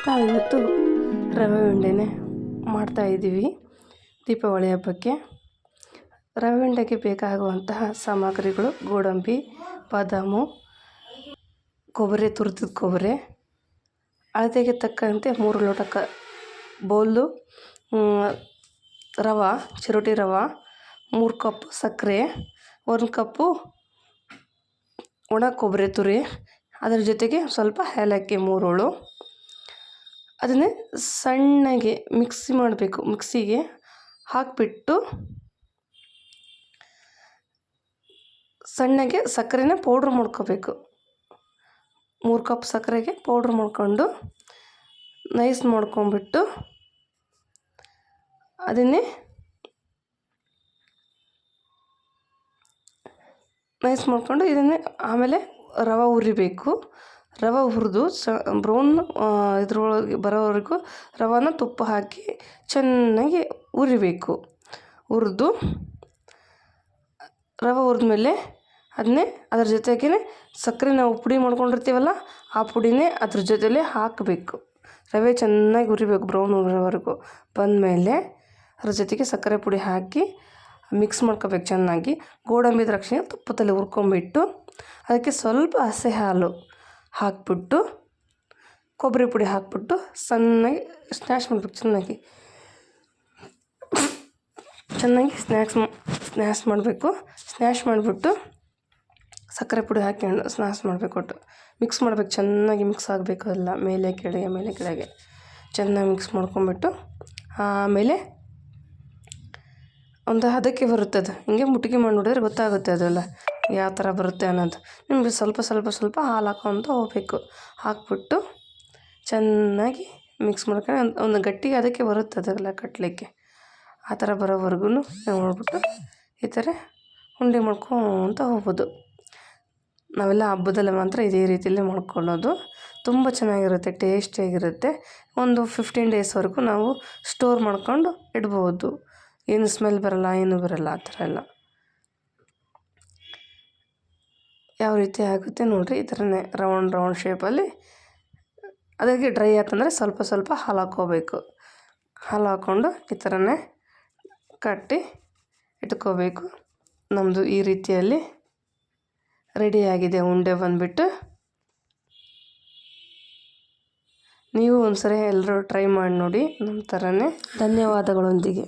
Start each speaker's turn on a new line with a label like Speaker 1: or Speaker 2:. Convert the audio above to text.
Speaker 1: ನಾವಿವತ್ತು ರವೆ ಉಂಡೆನೇ ಮಾಡ್ತಾಯಿದ್ದೀವಿ ದೀಪಾವಳಿ ಹಬ್ಬಕ್ಕೆ. ರವೆ ಉಂಡೆಗೆ ಬೇಕಾಗುವಂತಹ ಸಾಮಗ್ರಿಗಳು: ಗೋಡಂಬಿ, ಬಾದಾಮು, ಕೊಬ್ಬರಿ, ತುರಿದ ಕೊಬ್ಬರಿ, ಅಳತೆಗೆ ತಕ್ಕಂತೆ 3 ಲೋಟ ಬೌಲು ರವೆ, ಚಿರೋಟಿ ರವೆ, 3 ಕಪ್ ಸಕ್ಕರೆ, 1 ಕಪ್ಪು ಒಣ ಕೊಬ್ಬರಿ ತುರಿ, ಅದರ ಜೊತೆಗೆ ಸ್ವಲ್ಪ ಏಲಕ್ಕಿ 3 ಹೋಳು. ಅದನ್ನೇ ಸಣ್ಣಗೆ ಮಿಕ್ಸಿ ಮಾಡಬೇಕು. ಮಿಕ್ಸಿಗೆ ಹಾಕಿಬಿಟ್ಟು ಸಣ್ಣಗೆ ಸಕ್ಕರೆನ ಪೌಡ್ರ್ ಮಾಡ್ಕೋಬೇಕು. 3 ಕಪ್ ಸಕ್ಕರೆಗೆ ಪೌಡ್ರ್ ಮಾಡ್ಕೊಂಡು ನೈಸ್ ಮಾಡ್ಕೊಂಬಿಟ್ಟು ಅದನ್ನೇ ನೈಸ್ ಮಾಡ್ಕೊಂಡು ಇದನ್ನೇ ಆಮೇಲೆ ರವೆ ಹುರಿಬೇಕು. ರವೆ ಹುರಿದು ಬ್ರೌನ್ ಇದ್ರೊಳಗೆ ಬರೋವರೆಗೂ ರವೆನ ತುಪ್ಪ ಹಾಕಿ ಚೆನ್ನಾಗಿ ಹುರಿಬೇಕು. ರವೆ ಹುರಿದ್ಮೇಲೆ ಅದನ್ನೇ ಅದ್ರ ಜೊತೆಗೇ ಸಕ್ಕರೆ ನಾವು ಪುಡಿ ಮಾಡ್ಕೊಂಡಿರ್ತೀವಲ್ಲ, ಆ ಪುಡಿನೇ ಅದ್ರ ಜೊತೆಲೇ ಹಾಕಬೇಕು. ರವೆ ಚೆನ್ನಾಗಿ ಹುರಿಬೇಕು, ಬ್ರೌನ್ ಹುರಿಯೋವರೆಗೂ. ಬಂದಮೇಲೆ ಅದ್ರ ಜೊತೆಗೆ ಸಕ್ಕರೆ ಪುಡಿ ಹಾಕಿ ಮಿಕ್ಸ್ ಮಾಡ್ಕೋಬೇಕು ಚೆನ್ನಾಗಿ. ಗೋಡಂಬಿ ದ್ರಾಕ್ಷಿನ ತುಪ್ಪದಲ್ಲಿ ಹುರ್ಕೊಂಬಿಟ್ಟು ಅದಕ್ಕೆ ಸ್ವಲ್ಪ ಹಸೆ ಹಾಲು ಹಾಕ್ಬಿಟ್ಟು ಕೊಬ್ಬರಿ ಪುಡಿ ಹಾಕ್ಬಿಟ್ಟು ಸಣ್ಣಗೆ ಸ್ನ್ಯಾಶ್ ಮಾಡಬೇಕು. ಚೆನ್ನಾಗಿ ಸ್ನ್ಯಾಶ್ ಮಾಡಬೇಕು. ಸ್ನ್ಯಾಶ್ ಮಾಡಿಬಿಟ್ಟು ಸಕ್ಕರೆ ಪುಡಿ ಹಾಕ್ಕೊಂಡು ಸ್ನ್ಯಾಶ್ ಮಾಡಬೇಕು. ಒಟ್ಟು ಮಿಕ್ಸ್ ಮಾಡಬೇಕು, ಚೆನ್ನಾಗಿ ಮಿಕ್ಸ್ ಆಗಬೇಕು. ಎಲ್ಲ ಮೇಲೆ ಕೆಳಗೆ ಚೆನ್ನಾಗಿ ಮಿಕ್ಸ್ ಮಾಡ್ಕೊಂಬಿಟ್ಟು ಆಮೇಲೆ ಒಂದು ಹದಕ್ಕೆ ಬರುತ್ತದೆ. ಹಿಂಗೆ ಮುಟ್ಟಿಗೆ ಮಾಡಿ ನೋಡಿದ್ರೆ ಗೊತ್ತಾಗುತ್ತೆ ಅದೆಲ್ಲ ಯಾವ ಥರ ಬರುತ್ತೆ ಅನ್ನೋದು. ನಿಮಗೆ ಸ್ವಲ್ಪ ಹಾಲು ಹಾಕ್ಕೊತ ಹೋಗಬೇಕು. ಹಾಕ್ಬಿಟ್ಟು ಚೆನ್ನಾಗಿ ಮಿಕ್ಸ್ ಮಾಡ್ಕೊಂಡು ಒಂದು ಗಟ್ಟಿಗೆ ಅದಕ್ಕೆ ಬರುತ್ತೆ ಅದೆಲ್ಲ ಕಟ್ಟಲಿಕ್ಕೆ. ಆ ಥರ ಬರೋವರೆಗೂ ನೋಡ್ಬಿಟ್ಟು ಈ ಥರ ಉಂಡೆ ಮಾಡ್ಕೊತ ಹೋಗ್ಬೋದು. ನಾವೆಲ್ಲ ಹಬ್ಬದಲ್ಲಿ ಮಾತ್ರ ಇದೇ ರೀತಿಯಲ್ಲೇ ಮಾಡ್ಕೊಳ್ಳೋದು. ತುಂಬ ಚೆನ್ನಾಗಿರುತ್ತೆ, ಟೇಸ್ಟಿಯಾಗಿರುತ್ತೆ. ಒಂದು 15 ಡೇಸ್ವರೆಗೂ ನಾವು ಸ್ಟೋರ್ ಮಾಡ್ಕೊಂಡು ಇಡ್ಬೋದು. ಏನು ಸ್ಮೆಲ್ ಬರೋಲ್ಲ, ಏನೂ ಬರೋಲ್ಲ. ಆ ಥರ ಎಲ್ಲ ಯಾವ ರೀತಿ ಆಗುತ್ತೆ ನೋಡಿರಿ. ಈ ಥರನೇ ರೌಂಡ್ ಶೇಪಲ್ಲಿ. ಅದಕ್ಕೆ ಡ್ರೈ ಆಯ್ತಂದರೆ ಸ್ವಲ್ಪ ಹಾಲು ಹಾಕ್ಕೋಬೇಕು. ಹಾಲು ಹಾಕ್ಕೊಂಡು ಈ ಥರನೇ ಕಟ್ಟಿ ಇಟ್ಕೋಬೇಕು. ನಮ್ಮದು ಈ ರೀತಿಯಲ್ಲಿ ರೆಡಿಯಾಗಿದೆ ಉಂಡೆ ಬಂದುಬಿಟ್ಟು. ನೀವು ಒಂದ್ಸರಿ ಎಲ್ಲರೂ ಟ್ರೈ ಮಾಡಿ ನೋಡಿ ನಮ್ಮ ಥರನೇ. ಧನ್ಯವಾದಗಳೊಂದಿಗೆ.